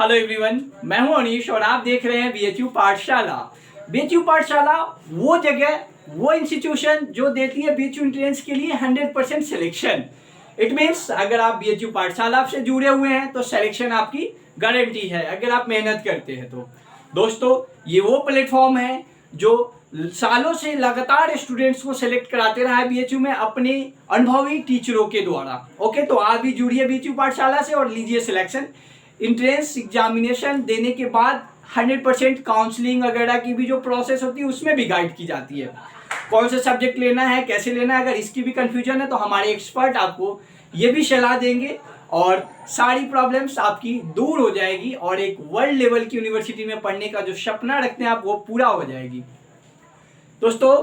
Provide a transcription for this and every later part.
Hello everyone, मैं हूं अनीश और आप देख रहे हैं बीएचयू पाठशाला। बीएचयू पाठशाला वो जगह, वो इंस्टीट्यूशन जो देती है बीएचयू एंट्रेंस के लिए 100% सिलेक्शन। इट मीन्स अगर आप बीएचयू पाठशाला से जुड़े हुए हैं तो सिलेक्शन आपकी गारंटी है अगर आप मेहनत करते हैं तो। दोस्तों, ये वो प्लेटफॉर्म है जो सालों से लगातार स्टूडेंट्स को सिलेक्ट कराते रहा है बीएचयू में अपने अनुभवी टीचरों के द्वारा। ओके, तो आप भी जुड़िए बीएचयू पाठशाला से और लीजिए सिलेक्शन। इंट्रेंस एग्जामिनेशन देने के बाद 100% काउंसलिंग वगैरह की भी जो प्रोसेस होती है उसमें भी गाइड की जाती है। कौन सा सब्जेक्ट लेना है, कैसे लेना है, अगर इसकी भी कंफ्यूजन है तो हमारे एक्सपर्ट आपको ये भी सलाह देंगे और सारी प्रॉब्लम्स आपकी दूर हो जाएगी और एक वर्ल्ड लेवल की यूनिवर्सिटी में पढ़ने का जो सपना रखते हैं आप वो पूरा हो जाएगी। दोस्तों,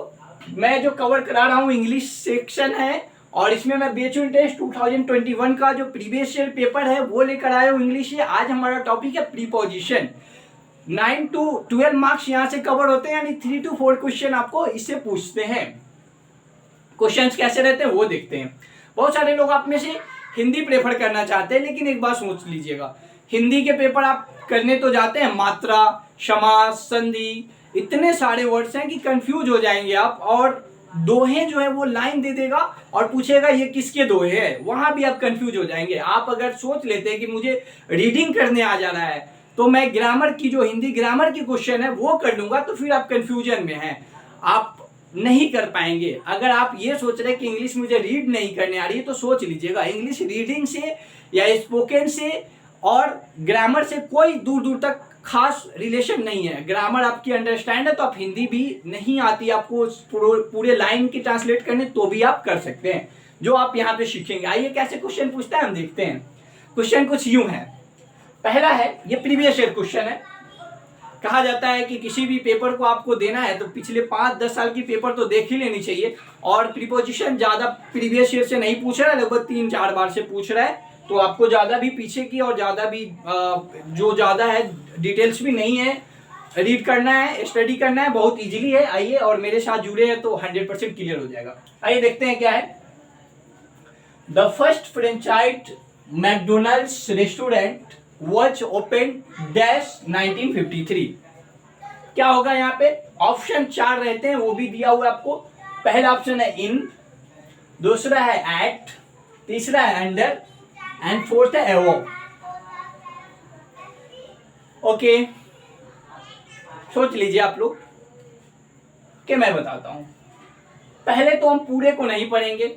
मैं जो कवर करा रहा हूँ इंग्लिश सेक्शन है और इसमें मैं बीएचयू एंट्रेंस 2021 का जो प्रीवियस ईयर पेपर है वो लेकर आया हूँ इंग्लिश से। आज हमारा टॉपिक है प्रीपोजिशन। 9 to 12 मार्क्स यहाँ से कवर होते हैं, यानी 3 to 4 क्वेश्चन आपको इससे पूछते हैं। क्वेश्चंस कैसे रहते हैं वो देखते हैं। बहुत सारे लोग आप में से हिंदी प्रेफर करना चाहते हैं, लेकिन एक बात सोच लीजिएगा, हिंदी के पेपर आप करने तो जाते हैं, मात्रा, समास, संधि, इतने सारे वर्ड्स हैं कि कंफ्यूज हो जाएंगे आप। और दोहे जो है वो लाइन दे देगा और पूछेगा ये किसके दोहे है, वहां भी आप कंफ्यूज हो जाएंगे। आप अगर सोच लेते हैं कि मुझे रीडिंग करने आ जा रहा है तो मैं ग्रामर की जो हिंदी ग्रामर की क्वेश्चन है वो कर लूंगा, तो फिर आप कंफ्यूजन में हैं, आप नहीं कर पाएंगे। अगर आप ये सोच रहे हैं कि इंग्लिश मुझे रीड नहीं करने आ रही है तो सोच लीजिएगा, इंग्लिश रीडिंग से या स्पोकन से और ग्रामर से कोई दूर दूर तक खास रिलेशन नहीं है। ग्रामर आपकी अंडरस्टैंड है तो आप हिंदी भी नहीं आती आपको पूरे लाइन की ट्रांसलेट करने तो भी आप कर सकते हैं, जो आप यहाँ पे सीखेंगे। आइए कैसे क्वेश्चन पूछता है हम देखते हैं। क्वेश्चन कुछ यूं है। पहला है, ये प्रीवियस ईयर क्वेश्चन है। कहा जाता है कि किसी भी पेपर को आपको देना है तो पिछले 5-10 साल की पेपर तो देख ही लेनी चाहिए। और प्रीपोजिशन ज्यादा प्रीवियस ईयर से नहीं पूछ रहा है, लगभग 3-4 बार से पूछ रहा है, तो आपको ज्यादा भी पीछे की और ज्यादा भी जो ज्यादा है डिटेल्स भी नहीं है, रीड करना है, स्टडी करना है, बहुत इजीली है। आइए और मेरे साथ जुड़े हैं तो 100% क्लियर हो जाएगा। आइए देखते हैं क्या है। The first franchise McDonald's restaurant was open dash 1953। क्या होगा यहाँ पे? ऑप्शन 4 रहते हैं, वो भी दिया हुआ है आपको। पहला ऑप्शन है इन, दूसरा है एट, तीसरा है अंडर एंड फोर्थ है एवो। ओके, सोच लीजिए आप लोग कि मैं बताता हूं। पहले तो हम पूरे को नहीं पढ़ेंगे,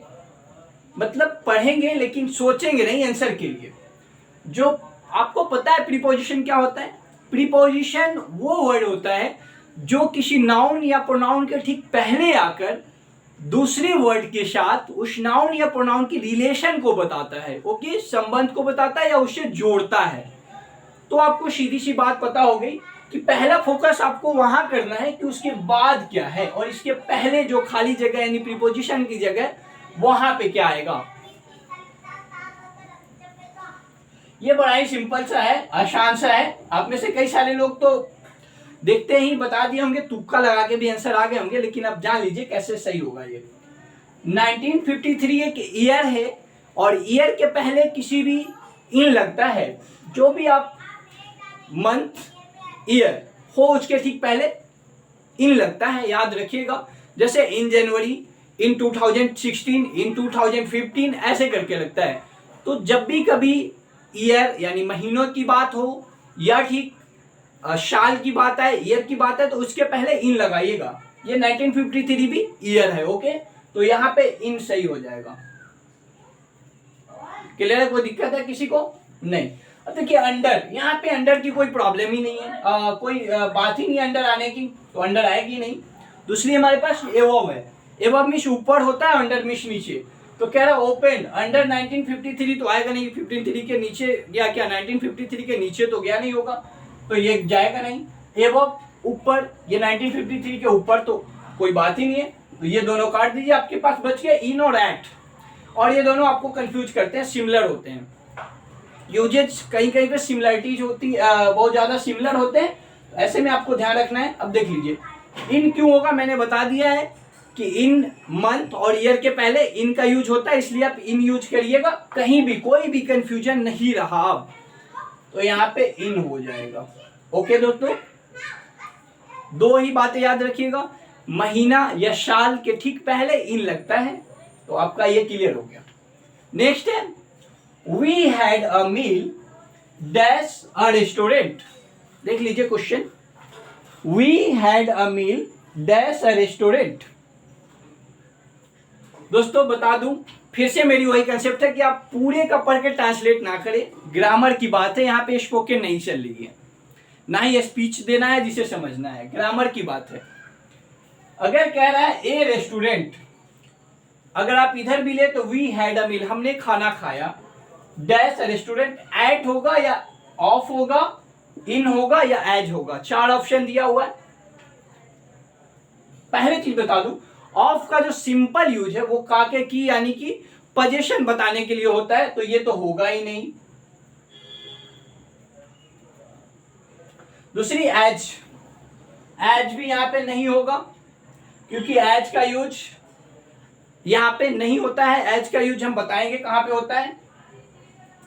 मतलब पढ़ेंगे लेकिन सोचेंगे नहीं आंसर के लिए। जो आपको पता है प्रीपोजिशन क्या होता है? प्रीपोजिशन वो वर्ड होता है जो किसी नाउन या प्रोनाउन के ठीक पहले आकर दूसरे वर्ड के साथ उस नाउन या प्रोनाउन की रिलेशन को बताता है। ओके, संबंध को बताता है या उससे जोड़ता है। तो आपको सीधी सी बात पता हो गई कि पहला फोकस आपको वहां करना है कि उसके बाद क्या है और इसके पहले जो खाली जगह यानी प्रीपोजिशन की जगह वहां पे क्या आएगा। ये बड़ा ही सिंपल सा है, आसान सा है। आप में से कई सारे लोग तो देखते ही बता दिए होंगे, तुक्का लगा के भी आंसर आ गए होंगे, लेकिन अब जान लीजिए कैसे सही होगा। ये 1953 एक ईयर है और ईयर के पहले किसी भी इन लगता है, जो भी आप मंथ ईयर हो उसके ठीक पहले इन लगता है, याद रखिएगा। जैसे इन जनवरी, इन 2016, इन 2015 ऐसे करके लगता है। तो जब भी कभी ईयर यानी महीनों की बात हो या ठीक साल की बात है, ईयर की बात है, तो उसके पहले इन लगाइएगा। ये 1953 भी ईयर है। ओके, तो यहाँ पे इन सही हो जाएगा। क्लियर है? कोई दिक्कत है किसी को? नहीं। अब देखिए अंडर, यहाँ पे अंडर की कोई प्रॉब्लम ही नहीं है, कोई बात ही नहीं अंडर आने की, तो अंडर आएगी नहीं। दूसरी हमारे पास एवब है। एवब मीन्स ऊपर होता है, अंडर मीन्स नीचे। तो कह रहा ओपन अंडर 1953 तो आएगा नहीं, 53 के नीचे गया क्या? 1953 के नीचे तो गया नहीं होगा, तो ये जाएगा नहीं। एवब ऊपर, ये 1953 के ऊपर, तो कोई बात ही नहीं है। तो ये दोनों काट दीजिए, आपके पास बच गए इन और एट। और ये दोनों आपको कंफ्यूज करते हैं, सिमिलर होते हैं। यूजेज कहीं कहीं पे सिमिलरिटीज होती, बहुत ज्यादा सिमिलर होते हैं, ऐसे में आपको ध्यान रखना है। अब देख लीजिए इन क्यों होगा, मैंने बता दिया है कि इन मंथ और ईयर के पहले इन का यूज होता है, इसलिए आप इन यूज करिएगा, कहीं भी कोई भी कंफ्यूजन नहीं रहा। अब तो यहाँ पे इन हो जाएगा। ओके दोस्तों, दो ही बातें याद रखिएगा, महीना या साल के ठीक पहले इन लगता है, तो आपका ये क्लियर हो गया। नेक्स्ट है, we had a meal dash a restaurant. देख लीजिए क्वेश्चन, we had a meal dash a restaurant. दोस्तों बता दूं, फिर से मेरी वही कंसेप्ट है कि आप पूरे का पढ़ के ट्रांसलेट ना करें, ग्रामर की बात है, यहाँ पे स्पोकन नहीं चल रही है, ना ही स्पीच देना है जिसे समझना है, ग्रामर की बात है। अगर कह रहा है ए रेस्टोरेंट, अगर आप इधर भी ले तो वी हैड अ मील, हमने खाना खाया, डैश रेस्टोरेंट, एट होगा या ऑफ होगा, इन होगा या एज होगा, चार ऑप्शन दिया हुआ है। पहले चीज बता दूं, ऑफ का जो सिंपल यूज है वो काके की यानी कि पोजीशन बताने के लिए होता है, तो ये तो होगा ही नहीं। दूसरी एज, एज भी यहां पे नहीं होगा, क्योंकि एज का यूज यहां पे नहीं होता है। एज का यूज हम बताएंगे कहां पे होता है,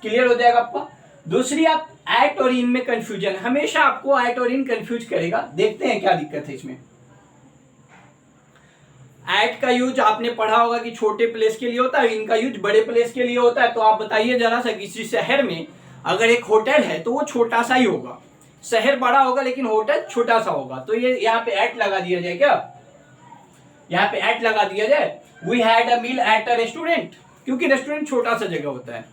क्लियर हो जाएगा आपका। दूसरी, आप एट और इन में कंफ्यूजन, हमेशा आपको एट और इन कंफ्यूज करेगा, देखते हैं क्या दिक्कत है इसमें। एट का यूज आपने पढ़ा होगा कि छोटे प्लेस के लिए होता है, इनका यूज बड़े प्लेस के लिए होता है। तो आप बताइए जरा सा, किसी शहर में अगर एक होटल है तो वो छोटा सा ही होगा, शहर बड़ा होगा लेकिन होटल छोटा सा होगा, तो ये यहाँ पे एट लगा दिया जाए क्या, यहाँ पे एट लगा दिया जाए, we had a meal at a restaurant, क्योंकि रेस्टोरेंट छोटा सा जगह होता है।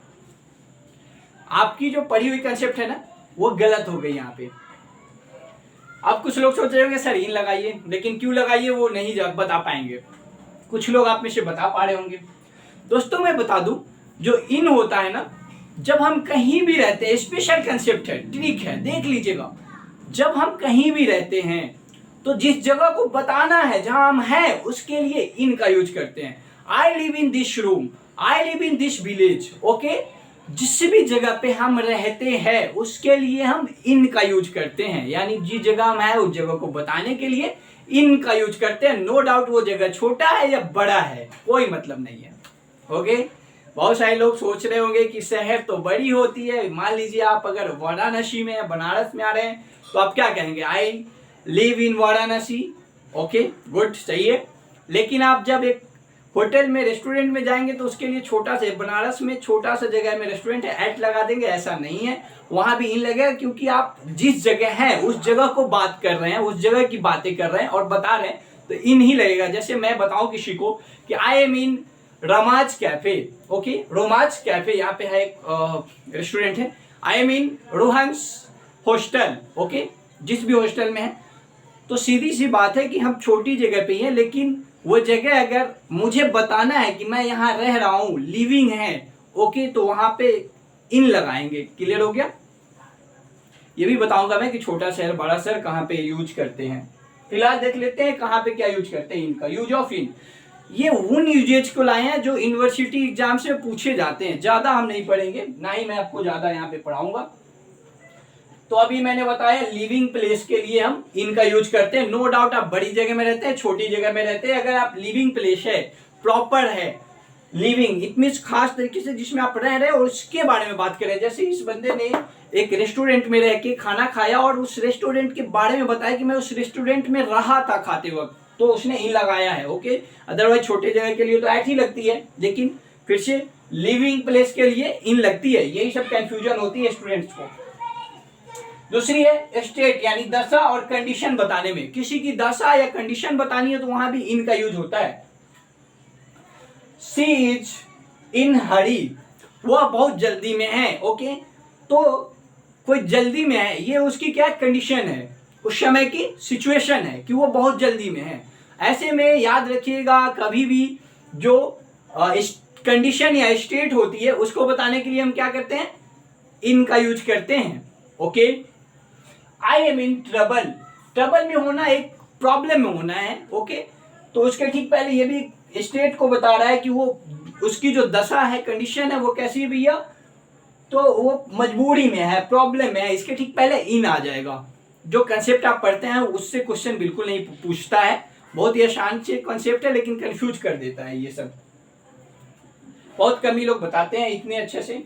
आपकी जो पढ़ी हुई कंसेप्ट है ना वो गलत हो गई यहाँ पे। अब कुछ लोग सोच रहे होंगे सर इन लगाइए, लेकिन क्यों लगाइए वो नहीं बता पाएंगे, कुछ लोग आप में से बता पा रहे होंगे। दोस्तों मैं बता दूं, जो इन होता है ना, जब हम कहीं भी रहते हैं, स्पेशल कंसेप्ट है, ट्रिक है, देख लीजिएगा। जब हम कहीं भी रहते हैं तो जिस जगह को बताना है जहां हम हैं उसके लिए इन का यूज करते हैं। I live in this room, I live in this village, okay, जिस भी जगह पे हम रहते हैं उसके लिए हम इन का यूज करते हैं, यानी जिस जगह हम हैं उस जगह को बताने के लिए इन का यूज करते हैं। नो डाउट वो जगह छोटा है या बड़ा है, कोई मतलब नहीं है। ओके, बहुत सारे लोग सोच रहे होंगे कि शहर तो बड़ी होती है, मान लीजिए आप अगर वाराणसी में या बनारस में आ रहे हैं तो आप क्या कहेंगे, I live in Varanasi, okay good, सही है। लेकिन आप जब एक होटल में रेस्टोरेंट में जाएंगे तो उसके लिए छोटा सा, बनारस में छोटा सा जगह में रेस्टोरेंट है, एट लगा देंगे, ऐसा नहीं है, वहां भी इन लगेगा, क्योंकि आप जिस जगह हैं उस जगह को बात कर रहे हैं, उस जगह की बातें कर रहे हैं और बता रहे हैं, तो इन ही लगेगा। जैसे मैं बताऊं किसी को कि I am in Roma's cafe, okay, Roma's cafe यहाँ पे है एक रेस्टोरेंट है, I am in Rohan's hostel, okay, जिस भी हॉस्टल में है, तो सीधी सी बात है कि हम छोटी जगह पे ही हैं, लेकिन वो जगह अगर मुझे बताना है कि मैं यहाँ रह रहा हूँ, लिविंग है, ओके, तो वहां पे इन लगाएंगे। क्लियर हो गया। ये भी बताऊंगा मैं कि छोटा शहर बड़ा शहर कहाँ पे यूज करते हैं। फिलहाल देख लेते हैं कहाँ पे क्या यूज करते हैं इनका। यूज ऑफ इन, ये उन यूजेज को लाए हैं जो यूनिवर्सिटी एग्जाम से पूछे जाते हैं, ज्यादा हम नहीं पढ़ेंगे, ना ही मैं आपको ज्यादा यहाँ पे पढ़ाऊंगा। तो अभी मैंने बताया लिविंग प्लेस के लिए हम इनका यूज करते हैं। नो डाउट आप बड़ी जगह में रहते हैं, छोटी जगह में रहते हैं, अगर आप लिविंग प्लेस है, प्रॉपर है, लिविंग इट मींस खास तरीके से जिसमें आप रह रहे हैं और उसके बारे में बात करें। जैसे इस बंदे ने एक रेस्टोरेंट में रह के खाना खाया और उस रेस्टोरेंट के बारे में बताया कि मैं उस रेस्टोरेंट में रहा था खाते वक्त, तो उसने इन लगाया है, ओके। अदरवाइज छोटे जगह के लिए तो एट ही लगती है, लेकिन फिर से लिविंग प्लेस के लिए इन लगती है। यही सब कंफ्यूजन होती है स्टूडेंट्स को। दूसरी है स्टेट, यानी दशा और कंडीशन बताने में, किसी की दशा या कंडीशन बतानी है तो वहां भी इन का यूज होता है। शी इज इन हरी, वह बहुत जल्दी में है, ओके, तो कोई जल्दी में है, ये उसकी क्या कंडीशन है, उस समय की सिचुएशन है कि वो बहुत जल्दी में है। ऐसे में याद रखिएगा, कभी भी जो कंडीशन या स्टेट होती है उसको बताने के लिए हम क्या करते हैं, इन का यूज करते हैं, okay. I am in trouble, trouble में होना एक प्रॉब्लम में होना है, ओके, तो उसके ठीक पहले ये भी स्टेट को बता रहा है कि वो उसकी जो दशा है, कंडीशन है, वो कैसी है भैया, तो वो मजबूरी में है, प्रॉब्लम में है, इसके ठीक पहले इन आ जाएगा। जो कंसेप्ट आप पढ़ते हैं उससे क्वेश्चन बिल्कुल नहीं पूछता है, बहुत ही आसान से कंसेप्ट है लेकिन कंफ्यूज कर देता है। ये सब बहुत कम ही लोग बताते हैं इतने अच्छे से।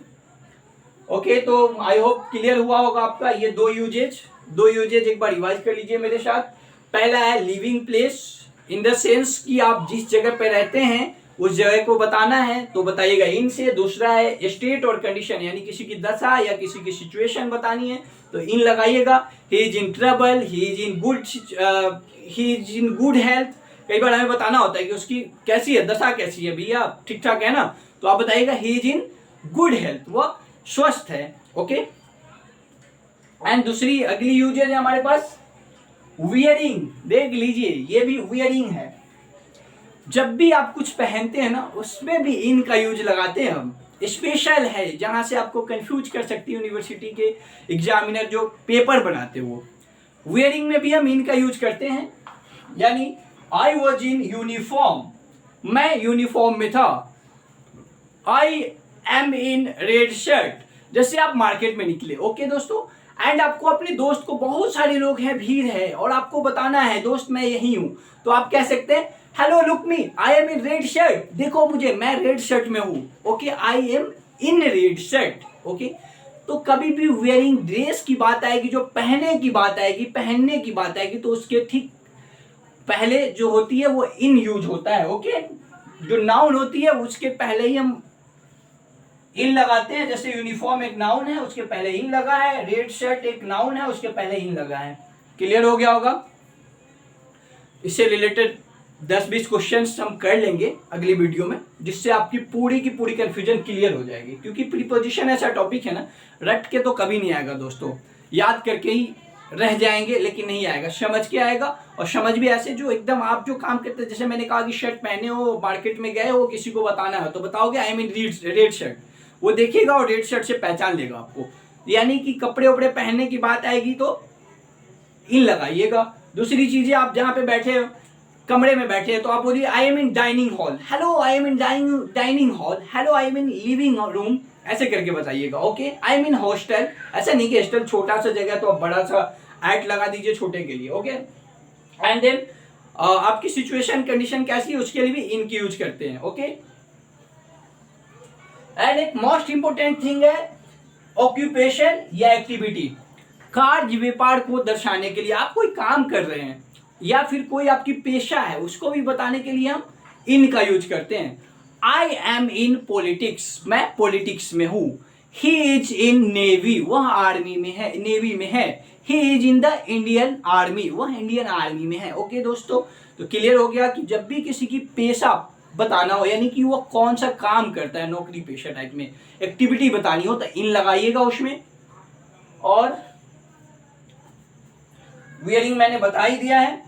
ओके, तो आई होप क्लियर हुआ होगा आपका ये दो यूजेज एक बार रिवाइज कर लीजिए मेरे साथ। पहला है living place, in the sense कि आप जिस जगह पे रहते हैं उस जगह को बताना है तो बताइएगा इन से। दूसरा है स्टेट और कंडीशन, यानी किसी की दशा या किसी की सिचुएशन बतानी है तो इन लगाइएगा। He is in trouble, he is in good health. कई बार हमें बताना होता है कि उसकी कैसी है, दशा कैसी है, भैया ठीक ठाक है ना, तो आप बताइएगा he is in good health, वो स्वस्थ है। ओके, एंड दूसरी अगली यूजेज है हमारे पास वियरिंग। देख लीजिए ये भी वियरिंग है, जब भी आप कुछ पहनते हैं ना उसमें भी इन का यूज लगाते हैं हम। स्पेशल है जहां से आपको कंफ्यूज कर सकती है यूनिवर्सिटी के एग्जामिनर जो पेपर बनाते हैं वो। वियरिंग में भी हम इन का यूज करते हैं, यानी आई वॉज इन यूनिफॉर्म, मैं यूनिफॉर्म में था। आई एम इन रेड शर्ट, जैसे आप मार्केट में निकले। ओके दोस्तों, एंड आपको अपने दोस्त को, बहुत सारे लोग हैं, भीड़ है और आपको बताना है दोस्त मैं यही हूं, तो आप कह सकते हैं hello look me, I am in red shirt, देखो मुझे, मैं रेड शर्ट में हूं। Okay, I am in red shirt. Okay, तो कभी भी वेयरिंग ड्रेस की बात आएगी, जो पहने की बात आएगी, पहनने की बात आएगी, तो उसके ठीक पहले जो होती है वो इन यूज होता है। ओके, जो नाउन होती है उसके पहले ही हम इन लगाते हैं। जैसे यूनिफॉर्म एक नाउन है उसके पहले इन लगा है, रेड शर्ट एक नाउन है उसके पहले इन लगा है। क्लियर हो गया होगा। इससे रिलेटेड 10-20 क्वेश्चंस हम कर लेंगे अगली वीडियो में, जिससे आपकी पूरी की पूरी कंफ्यूजन क्लियर हो जाएगी। क्योंकि प्रीपोजिशन ऐसा टॉपिक है ना, रट के तो कभी नहीं आएगा दोस्तों, याद करके ही रह जाएंगे, लेकिन नहीं आएगा, समझ के आएगा। और समझ भी ऐसे जो एकदम आप जो काम करते हैं, जैसे मैंने कहा कि शर्ट पहने हो, मार्केट में गए हो, किसी को बताना है तो बताओगे आई मीन रेड शर्ट, वो देखेगा और रेड शर्ट से पहचान लेगा आपको। यानी कि कपड़े उपड़े पहनने की बात आएगी तो इन लगाइएगा। दूसरी चीजें, आप जहाँ पे बैठे हो, कमरे में बैठे हैं, तो आप बोलिए आई am in dining hall, hello I am in dining hall, hello I am in living room, ऐसे करके बताइएगा। Okay, I am in hostel, ऐसा नहीं कि हॉस्टल छोटा सा जगह तो आप बड़ा सा एट लगा दीजिए छोटे के लिए। ओके, एंड देन आपकी सिचुएशन कंडीशन कैसी है उसके लिए भी इनकी यूज करते हैं। ओके, एंड एक मोस्ट इंपोर्टेंट थिंग है ऑक्यूपेशन या एक्टिविटी, कार्य व्यापार को दर्शाने के लिए। आप कोई काम कर रहे हैं या फिर कोई आपकी पेशा है उसको भी बताने के लिए हम इन का यूज करते हैं। आई एम इन पॉलिटिक्स, मैं पॉलिटिक्स में हूं। ही इज इन नेवी, वह आर्मी में है, नेवी में है। He is in the Indian army, वह इंडियन आर्मी में है। ओके दोस्तों, तो क्लियर हो गया कि जब भी किसी की पेशा बताना हो, यानी कि वो कौन सा काम करता है, नौकरी पेशा टाइप में एक्टिविटी बतानी हो, तो इन लगाइएगा उसमें। और वियरिंग मैंने बता ही दिया है।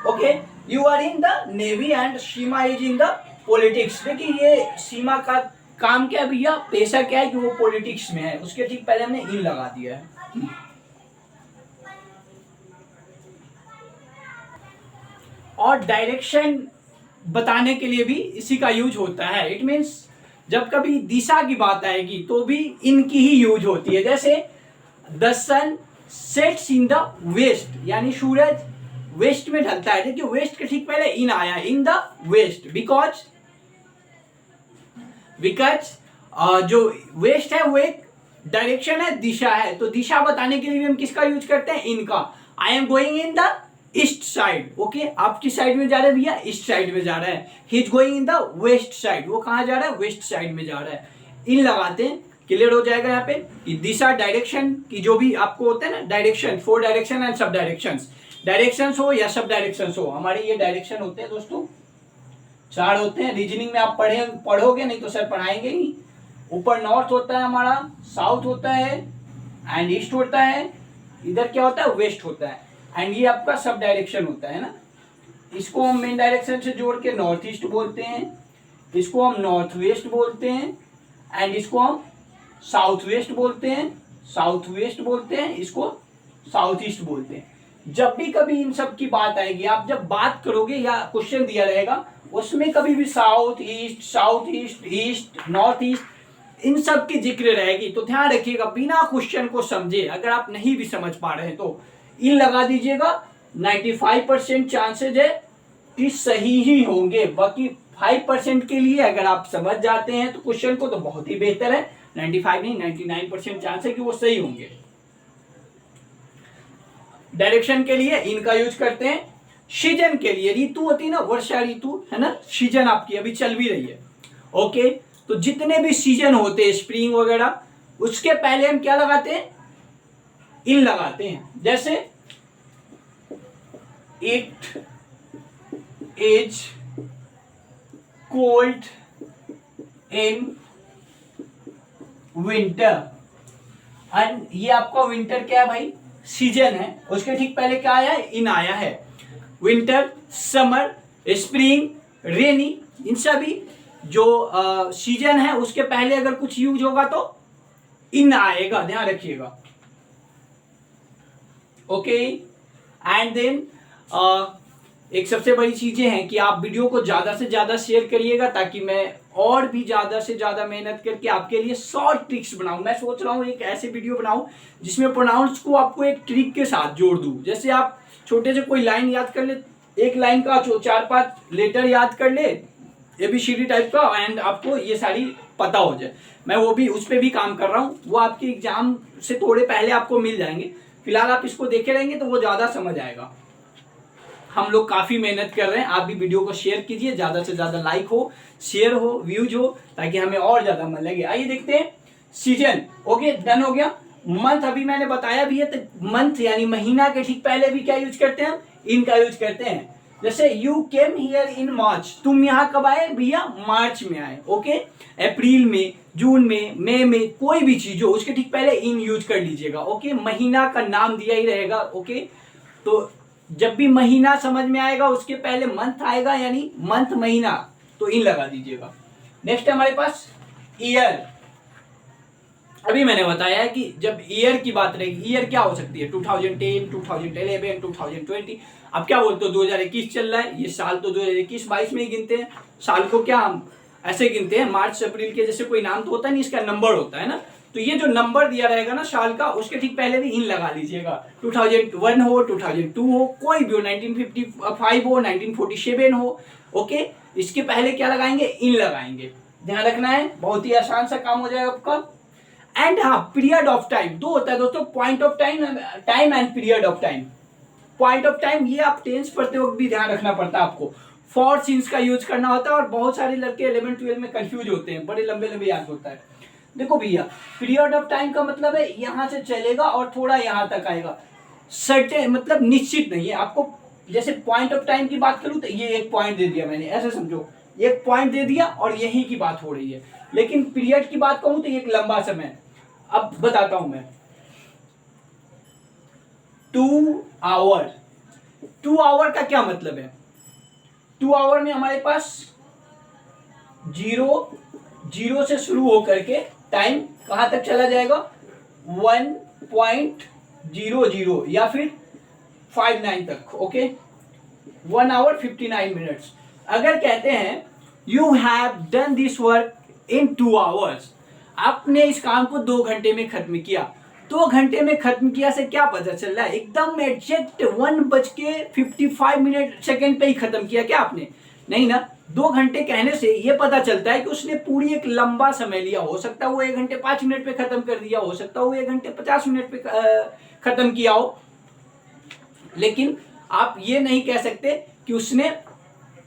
Okay, you are in the navy and Seema is in the politics. देखिए ये सीमा का काम क्या है भैया, पेशा क्या है कि वो पॉलिटिक्स में है, उसके ठीक पहले हमने इन लगा दिया है। और डायरेक्शन बताने के लिए भी इसी का यूज होता है। इट मीन्स जब कभी दिशा की बात आएगी तो भी इनकी ही यूज होती है। जैसे the sun sets in the west, यानी सूरज वेस्ट में ढलता है। देखिए वेस्ट के ठीक पहले इन आया, इन द वेस्ट, बिकॉज जो वेस्ट है वो एक डायरेक्शन है, दिशा है। तो दिशा बताने के लिए भी हम किसका यूज करते हैं, इनका। I am going in the east side. Okay, आप किस साइड में जा रहे हैं भैया, ईस्ट साइड में जा रहा है। He is going in the west side, वो कहां जा रहा है, वेस्ट साइड में जा रहा है। इन लगाते हैं, क्लियर हो जाएगा यहाँ पे कि दिशा डायरेक्शन की जो भी आपको होता है ना, डायरेक्शन, 4 डायरेक्शन एंड सब डायरेक्शंस, डायरेक्शंस हो या सब डायरेक्शंस हो, हमारे ये डायरेक्शन होते हैं दोस्तों, 4 होते हैं। रीजनिंग में आप पढ़ोगे नहीं तो सर पढ़ाएंगे ही। ऊपर नॉर्थ होता है हमारा, साउथ होता है एंड ईस्ट होता है, इधर क्या होता है, वेस्ट होता है, एंड ये आपका सब डायरेक्शन होता है ना। इसको हम मेन डायरेक्शन से जोड़ के नॉर्थ ईस्ट बोलते हैं, इसको हम नॉर्थ वेस्ट बोलते हैं, एंड इसको हम साउथ वेस्ट बोलते हैं, साउथ वेस्ट बोलते हैं, इसको साउथ ईस्ट बोलते हैं। जब भी कभी इन सब की बात आएगी, आप जब बात करोगे या क्वेश्चन दिया रहेगा उसमें कभी भी south east, east, north east, इन सब की जिक्र रहेगी, तो ध्यान रखिएगा बिना क्वेश्चन को समझे, अगर आप नहीं भी समझ पा रहे हैं तो इन लगा दीजिएगा। 95% चांसेज है कि सही ही होंगे, बाकी 5% के लिए अगर आप समझ जाते हैं तो क्वेश्चन को तो बहुत ही बेहतर है, 95 नहीं 99% चांस है कि वो सही होंगे। डायरेक्शन के लिए इनका यूज करते हैं। सीजन के लिए ऋतु होती है ना, वर्षा ऋतु है ना, सीजन आपकी अभी चल भी रही है। ओके, तो जितने भी सीजन होते हैं स्प्रिंग वगैरह, उसके पहले हम क्या लगाते हैं, इन लगाते हैं। जैसे it is cold in winter, and ये आपका विंटर क्या है भाई, सीजन है। उसके ठीक पहले क्या आया है, इन आया है। विंटर, समर, स्प्रिंग, रेनी, इन सभी जो सीजन है उसके पहले अगर कुछ यूज होगा तो इन आएगा, ध्यान रखिएगा। ओके, एंड देन एक सबसे बड़ी चीजें हैं कि आप वीडियो को ज्यादा से ज्यादा शेयर करिएगा, ताकि मैं और भी ज्यादा से ज्यादा मेहनत करके आपके लिए शॉर्ट ट्रिक्स बनाऊं। मैं सोच रहा हूं एक ऐसे वीडियो बनाऊं जिसमें प्रोनाउंस को आपको एक ट्रिक के साथ जोड़ दूं। जैसे आप छोटे से कोई लाइन याद कर ले, एक लाइन का 4-5 लेटर याद कर ले, ABCD टाइप का, एंड आपको ये सारी पता हो जाए। मैं वो भी उस पर भी काम कर रहा हूँ, वो आपके एग्जाम से थोड़े पहले आपको मिल जाएंगे। फिलहाल आप इसको देखे रहेंगे तो वो ज्यादा समझ आएगा। हम लोग काफी मेहनत कर रहे हैं, आप भी वीडियो को शेयर कीजिए, ज्यादा से ज्यादा लाइक हो, शेयर हो, व्यूज हो, ताकि हमें और ज्यादा मन लगे। आइए देखते हैं सीजन। ओके, डन हो गया। मंथ अभी मैंने बताया भी है, तो मंथ यानी महीना के ठीक पहले भी क्या यूज करते हैं, इनका यूज करते हैं। जैसे यू केम हियर इन मार्च, तुम यहाँ कब आए भैया, मार्च में आए। ओके, अप्रैल में, जून में, मई में, कोई भी चीज हो उसके ठीक पहले इन यूज कर लीजिएगा। ओके, महीना का नाम दिया ही रहेगा। ओके, तो जब भी महीना समझ में आएगा उसके पहले मंथ आएगा, यानी मंथ महीना, तो इन लगा दीजिएगा। नेक्स्ट हमारे पास ईयर। अभी मैंने बताया है कि जब ईयर की बात रहेगी, ईयर क्या हो सकती है, 2010, 2011, 2020। अब क्या बोलते हो, 2021 चल रहा है, ये साल तो 2021-22 में ही गिनते हैं। साल को क्या हम ऐसे गिनते हैं, मार्च अप्रैल के जैसे कोई नाम तो होता नहीं, इसका नंबर होता है ना। तो ये जो नंबर दिया रहेगा ना साल का, उसके ठीक पहले भी इन लगा लीजिएगा। 2001 हो, 2002 हो, कोई भी हो, 1955 हो, 1947 हो। ओके, इसके पहले क्या लगाएंगे, इन लगाएंगे। ध्यान रखना है, बहुत ही आसान सा काम हो जाएगा आपका। एंड हाँ, पीरियड ऑफ टाइम दो होता है दोस्तों, point of time, time and period of time. Point of time ये आप टेंस पढ़ते वक्त भी ध्यान रखना पड़ता है आपको, फॉर सिंस का यूज करना होता है। और बहुत सारे लड़के 11-12 में कंफ्यूज होते हैं, बड़े लंबे लंबे याद होता है। देखो भैया, पीरियड ऑफ टाइम का मतलब है यहां से चलेगा और थोड़ा यहां तक आएगा, सर्टेन मतलब निश्चित नहीं है आपको। जैसे पॉइंट ऑफ टाइम की बात करूं तो ये एक पॉइंट दे दिया मैंने, ऐसे समझो, एक पॉइंट दे दिया और यही की बात हो रही है। लेकिन पीरियड की बात कहूं तो एक लंबा समय। अब बताता हूं मैं, 2 आवर। 2 आवर का क्या मतलब है, 2 आवर में हमारे पास 0 से शुरू होकर के टाइम कहां तक चला जाएगा, 1.00 या फिर 59 तक। Okay, 1 hour 59 minutes. अगर कहते हैं you have done this work in 2 hours, आपने इस काम को 2 घंटे में खत्म किया। 2 घंटे में खत्म किया से क्या पता चल रहा है, एकदम एग्जैक्ट 1:55 सेकेंड पे ही खत्म किया क्या आपने, नहीं ना। 2 घंटे कहने से ये पता चलता है कि उसने पूरी एक लंबा समय लिया। हो सकता है वो 1 घंटे 5 मिनट पे खत्म कर दिया, हो सकता है वो 1 घंटे 50 मिनट पे खत्म किया हो। लेकिन आप ये नहीं कह सकते कि उसने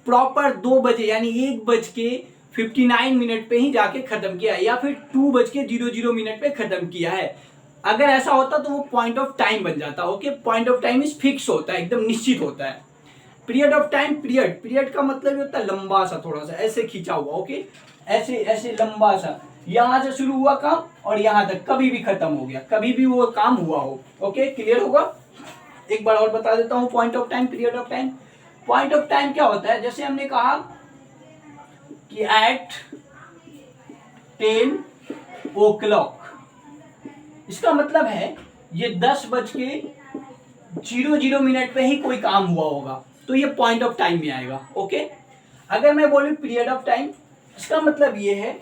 प्रॉपर 2 बजे यानी 1:59 पे ही जाके खत्म किया, या फिर 2:00 पे खत्म किया है। अगर ऐसा होता तो वो पॉइंट ऑफ टाइम बन जाता। Okay, point of time is fix होता है, एकदम निश्चित होता है। पीरियड ऑफ टाइम, पीरियड का मतलब ये होता है लंबा सा, थोड़ा सा ऐसे खींचा हुआ। ओके, ऐसे ऐसे लंबा सा, यहां से शुरू हुआ काम और यहां तक कभी भी खत्म हो गया, कभी भी वो काम हुआ हो। ओके, क्लियर होगा। एक बार और बता देता हूं, point of time, period of time. Point of time क्या होता है, जैसे हमने कहा कि एट 10 o'clock, इसका मतलब है ये 10:00 पे ही कोई काम हुआ होगा, तो ये पॉइंट ऑफ टाइम में आएगा। ओके, अगर मैं बोलूं पीरियड ऑफ टाइम, इसका मतलब ये है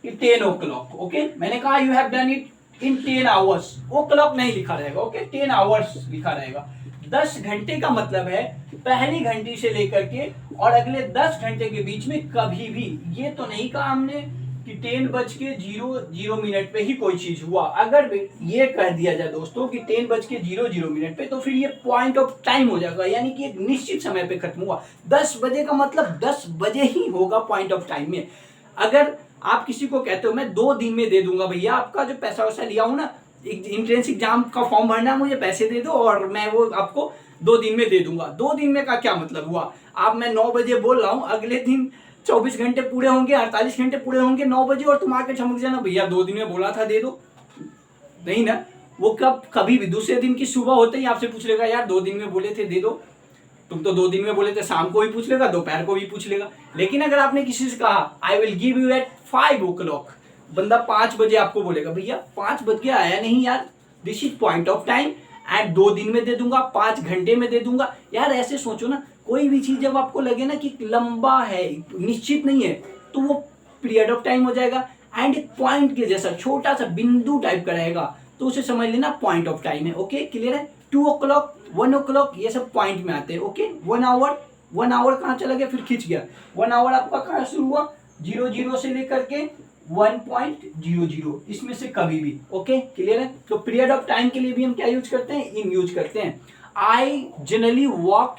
कि 10 o'clock। ओके, मैंने कहा you have done it in 10 hours, वो क्लॉक नहीं लिखा रहेगा। ओके, 10 आवर्स लिखा रहेगा। 10 घंटे का मतलब है पहली घंटी से लेकर के और अगले 10 घंटे के बीच में कभी भी, ये तो नहीं कहा हमने कि 10:00 पे ही कोई चीज हुआ, अगर ये कह दिया जाए दोस्तों कि 10:00 पे, तो फिर ये पॉइंट ऑफ टाइम हो जाएगा, यानी कि एक निश्चित समय पे खत्म हुआ। 10 बजे का मतलब 10 बजे ही होगा पॉइंट ऑफ टाइम में। अगर आप किसी को कहते हो मैं 2 दिन में दे दूंगा भैया, आपका जो पैसा वैसा लिया हूं ना, एंट्रेंस एग्जाम का फॉर्म भरना है, मुझे पैसे दे दो और मैं वो आपको 2 दिन में दे दूंगा। 2 दिन में का क्या मतलब हुआ? आप मैं 9 बजे बोल रहा हूँ, अगले दिन 24 घंटे पूरे होंगे, 48 घंटे पूरे होंगे 9 बजे, और तुम आके चमक जाना भैया 2 दिन में बोला था दे दो। नहीं ना, वो कभी भी दूसरे दिन की सुबह होते ही आपसे पूछ लेगा यार 2 दिन में बोले थे दे दो। तुम तो 2 दिन में बोले थे, शाम को भी पूछ लेगा, दोपहर को भी पूछ लेगा। लेकिन अगर आपने किसी से कहा I will give you at 5 o'clock, बंदा 5 बजे आपको बोलेगा भैया 5 बज के आया नहीं यार, this is point of time and 2 दिन में दे दूंगा, 5 घंटे में दे दूंगा। यार ऐसे सोचो ना, कोई भी चीज जब आपको लगे ना कि लंबा है, निश्चित नहीं है, तो वो पीरियड ऑफ टाइम हो जाएगा। एंड एक पॉइंट के जैसा छोटा सा बिंदु टाइप का रहेगा, तो उसे समझ लेना पॉइंट ऑफ टाइम है। ओके, क्लियर है? 2 o'clock, 1 o'clock ये सब पॉइंट में आते हैं। ओके, 1 आवर कहाँ चला गया, फिर खींच गया। 1 आवर आपका कहाँ शुरू हुआ, 00 से लेकर के 1.00, इसमें से कभी भी। ओके, क्लियर है? तो पीरियड ऑफ टाइम के लिए भी हम क्या यूज करते हैं, इन यूज करते हैं। I generally walk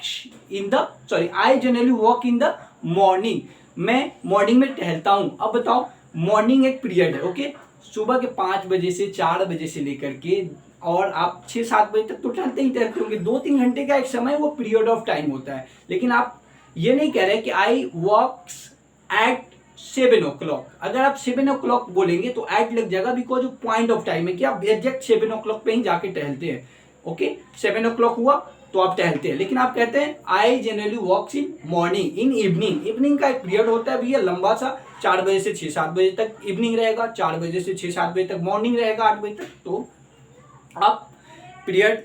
in the morning, मैं मॉर्निंग में टहलता हूं। अब बताओ, मॉर्निंग एक पीरियड है। ओके, सुबह के 5 बजे से 4 बजे से लेकर के, और आप 6-7 बजे तक तो टहलते ही टहलते होंगे, 2-3 घंटे का एक समय वो पीरियड ऑफ टाइम होता है। लेकिन आप ये नहीं कह रहे कि आई वॉक्स एट 7 o'clock। अगर आप 7 o'clock बोलेंगे तो एट लग जाएगा, बिकॉज वो पॉइंट ऑफ टाइम है कि आप एग्जैक्ट 7 o'clock पे ही जाके टहलते हैं। ओके, 7 o'clock हुआ तो आप टहलते हैं। लेकिन आप कहते हैं I generally walks in morning, in evening. Evening का एक पीरियड होता है भैया लंबा सा, 4 बजे से 6-7 बजे तक इवनिंग रहेगा, 4 बजे से 6-7 बजे तक मॉर्निंग रहेगा, 8 बजे तक। तो आप पीरियड,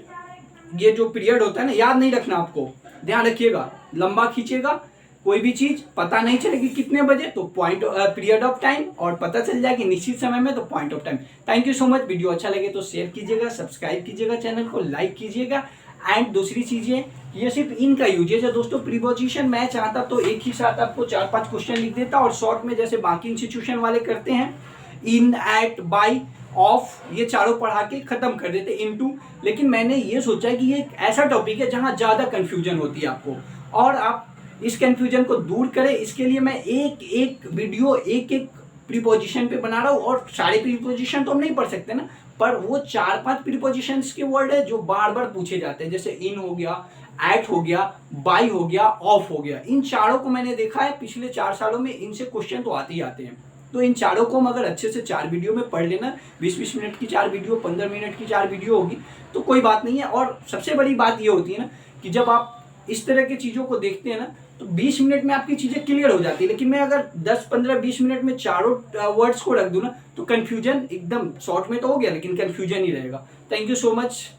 ये जो पीरियड होता है ना, याद नहीं रखना, आपको ध्यान रखिएगा। लंबा खींचेगा कोई भी चीज, पता नहीं चलेगी कितने बजे, तो पॉइंट पीरियड ऑफ टाइम, और पता चल जाएगी निश्चित समय में, तो point of time. Thank you so much. Video अच्छा लगे तो शेयर कीजिएगा, सब्सक्राइब कीजिएगा, चैनल को लाइक कीजिएगा। एंड दूसरी चीजें, ये सिर्फ इनका यूजेज है दोस्तों। प्रीपोजिशन मैं चाहता तो एक ही साथ आपको 4-5 क्वेश्चन लिख देता, और शॉर्ट में जैसे बाकी इंस्टीट्यूशन वाले करते हैं, इन, एट, बाई, ऑफ, ये चारों पढ़ा के खत्म कर देते इनटू। लेकिन मैंने ये सोचा कि ये एक ऐसा टॉपिक है जहां ज्यादा कंफ्यूजन होती है आपको, और आप इस कंफ्यूजन को दूर करें, इसके लिए मैं एक वीडियो एक प्रीपोजिशन पे बना रहा हूँ। और सारे प्रीपोजिशन तो हम नहीं पढ़ सकते ना, पर वो 4-5 प्रीपोजिशंस के वर्ड है जो बार बार पूछे जाते हैं, जैसे इन हो गया, एट हो गया, बाई हो गया, ऑफ हो गया। इन चारों को मैंने देखा है पिछले 4 सालों में, इनसे क्वेश्चन तो आते ही आते हैं। तो इन चारों को हम अगर अच्छे से 4 वीडियो में पढ़ लेना, 20-20 मिनट की 4 वीडियो, 15 मिनट की 4 वीडियो होगी, तो कोई बात नहीं है। और सबसे बड़ी बात ये होती है ना कि जब आप इस तरह की चीज़ों को देखते हैं ना, तो 20 मिनट में आपकी चीज़ें क्लियर हो जाती है। लेकिन मैं अगर 10-15-20 मिनट में चारों वर्ड्स को रख दूँ ना, तो कन्फ्यूजन एकदम शॉर्ट में तो हो गया, लेकिन कन्फ्यूजन ही रहेगा। Thank you so much,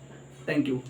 thank you.